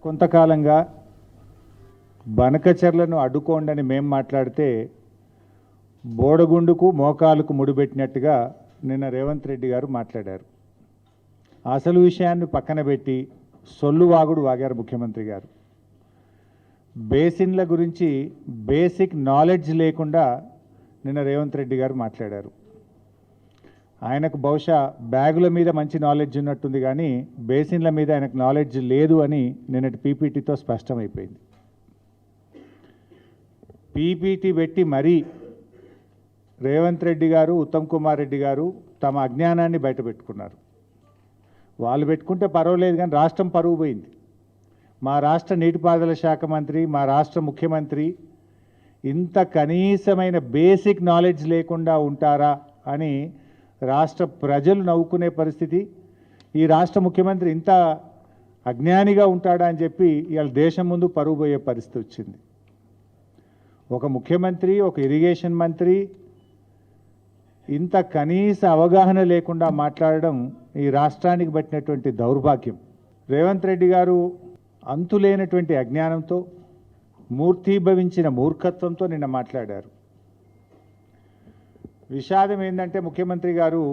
కొంతకాలంగా బనకచెర్లను అడ్డుకోండని మేము మాట్లాడితే బోడగుండుకు మోకాలకు ముడిపెట్టినట్టుగా నిన్న రేవంత్ రెడ్డి గారు మాట్లాడారు. అసలు విషయాన్ని పక్కన పెట్టి సొల్లు వాగుడు వాగారు ముఖ్యమంత్రి గారు. బేసిన్ల గురించి బేసిక్ నాలెడ్జ్ లేకుండా నిన్న రేవంత్ రెడ్డి గారు మాట్లాడారు. ఆయనకు బహుశా బ్యాగుల మీద మంచి నాలెడ్జ్ ఉన్నట్టుంది, కానీ బేసిన్ల మీద ఆయనకు నాలెడ్జ్ లేదు అని నిన్నటి పీపీటీతో స్పష్టమైపోయింది. పీపీటీ పెట్టి మరీ రేవంత్ రెడ్డి గారు, ఉత్తమ్ కుమార్ రెడ్డి గారు తమ అజ్ఞానాన్ని బయటపెట్టుకున్నారు. వాళ్ళు పెట్టుకుంటే పర్వాలేదు, కానీ రాష్ట్రం పరువు పోయింది. మా రాష్ట్ర నీటిపారుదల శాఖ మంత్రి, మా రాష్ట్ర ముఖ్యమంత్రి ఇంత కనీసమైన బేసిక్ నాలెడ్జ్ లేకుండా ఉంటారా అని రాష్ట్ర ప్రజలు నవ్వుకునే పరిస్థితి. ఈ రాష్ట్ర ముఖ్యమంత్రి ఇంత అజ్ఞానిగా ఉంటాడా అని చెప్పి ఇవాళ దేశం ముందు పరువు పోయే పరిస్థితి వచ్చింది. ఒక ముఖ్యమంత్రి, ఒక ఇరిగేషన్ మంత్రి ఇంత కనీస అవగాహన లేకుండా మాట్లాడడం ఈ రాష్ట్రానికి పట్టినటువంటి దౌర్భాగ్యం. రేవంత్ రెడ్డి గారు అంతులేనటువంటి అజ్ఞానంతో, మూర్తీభవించిన మూర్ఖత్వంతో నిన్న మాట్లాడారు. విషాదం ఏంటంటే ముఖ్యమంత్రి గారు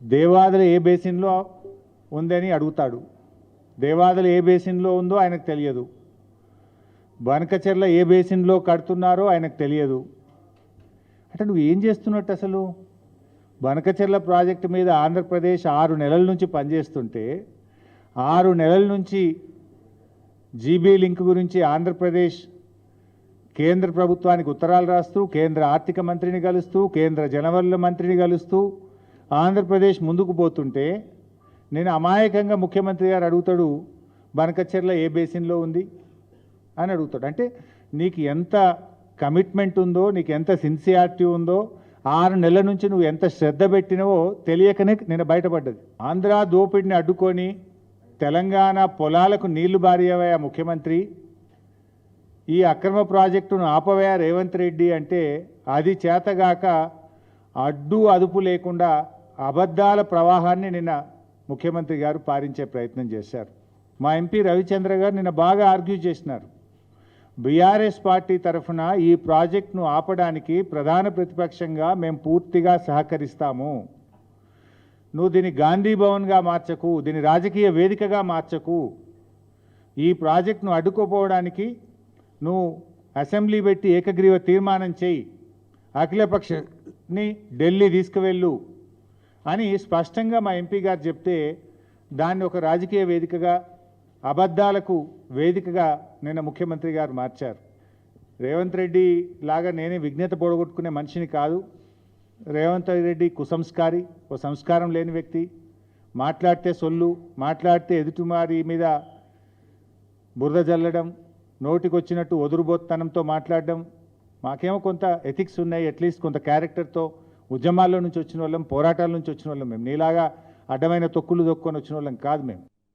దేవాదుల ఏ బేసిన్లో ఉందని అడుగుతాడు. దేవాదుల ఏ బేసిన్లో ఉందో ఆయనకు తెలియదు. బనకచెర్ల ఏ బేసిన్లో కడుతున్నారో ఆయనకు తెలియదు. అంటే నువ్వు ఏం చేస్తున్నట్టు అసలు? బనకచెర్ల ప్రాజెక్టు మీద ఆంధ్రప్రదేశ్ 6 నెలల నుంచి పనిచేస్తుంటే 6 నెలల నుంచి జీబీ లింక్ గురించి ఆంధ్రప్రదేశ్ కేంద్ర ప్రభుత్వానికి ఉత్తరాలు రాస్తూ, కేంద్ర ఆర్థిక మంత్రిని కలుస్తూ, కేంద్ర జలవనరుల మంత్రిని కలుస్తూ ఆంధ్రప్రదేశ్ ముందుకు పోతుంటే నేను అమాయకంగా ముఖ్యమంత్రి గారు అడుగుతాడు, బనకచెర్ల ఏ బేసిన్లో ఉంది అని అడుగుతాడు. అంటే నీకు ఎంత కమిట్మెంట్ ఉందో, నీకు ఎంత సిన్సియారిటీ ఉందో, 6 నెలల నుంచి నువ్వు ఎంత శ్రద్ధ పెట్టినవో తెలియకనే నేను బయటపడ్డది. ఆంధ్ర దోపిడిని అడ్డుకొని తెలంగాణ పొలాలకు నీళ్లు బారియవయా ముఖ్యమంత్రి, ఈ అక్రమ ప్రాజెక్టును ఆపవయా రేవంత్ రెడ్డి అంటే అది చేతగాక అడ్డు అదుపు లేకుండా అబద్ధాల ప్రవాహాన్ని నిన్న ముఖ్యమంత్రి గారు పారించే ప్రయత్నం చేశారు. మా ఎంపీ రవిచంద్ర గారు నిన్న బాగా ఆర్గ్యూ చేసినారు. బీఆర్ఎస్ పార్టీ తరఫున ఈ ప్రాజెక్టును ఆపడానికి ప్రధాన ప్రతిపక్షంగా మేము పూర్తిగా సహకరిస్తాము. నువ్వు దీన్ని గాంధీ భవన్గా మార్చకు, దీన్ని రాజకీయ వేదికగా మార్చకు. ఈ ప్రాజెక్టును అడ్డుకోపోవడానికి నువ్వు అసెంబ్లీ పెట్టి ఏకగ్రీవ తీర్మానం చేయి, అఖిలపక్షని ఢిల్లీ తీసుకువెళ్ళు అని స్పష్టంగా మా ఎంపీ గారు చెప్తే దాన్ని ఒక రాజకీయ వేదికగా, అబద్ధాలకు వేదికగా నిన్న ముఖ్యమంత్రి గారు మార్చారు. రేవంత్ రెడ్డి లాగా నేనే విజ్ఞత పొడగొట్టుకునే మనిషిని కాదు. రేవంత్ రెడ్డి కుసంస్కారి, ఓ సంస్కారం లేని వ్యక్తి. మాట్లాడితే సొల్లు, మాట్లాడితే ఎదుటివారి మీద బురద జల్లడం, నోటికొచ్చినట్టు ఒదురుబోత్తనంతో మాట్లాడడం. మాకేమో కొంత ఎథిక్స్ ఉన్నాయి, అట్లీస్ట్ కొంత క్యారెక్టర్తో ఉద్యమాల్లో నుంచి వచ్చిన వాళ్ళం, పోరాటాల నుంచి వచ్చిన వాళ్ళం. మేము నీలాగా అడ్డమైన తొక్కులు దొక్కొని వచ్చిన వాళ్ళం కాదు మేము.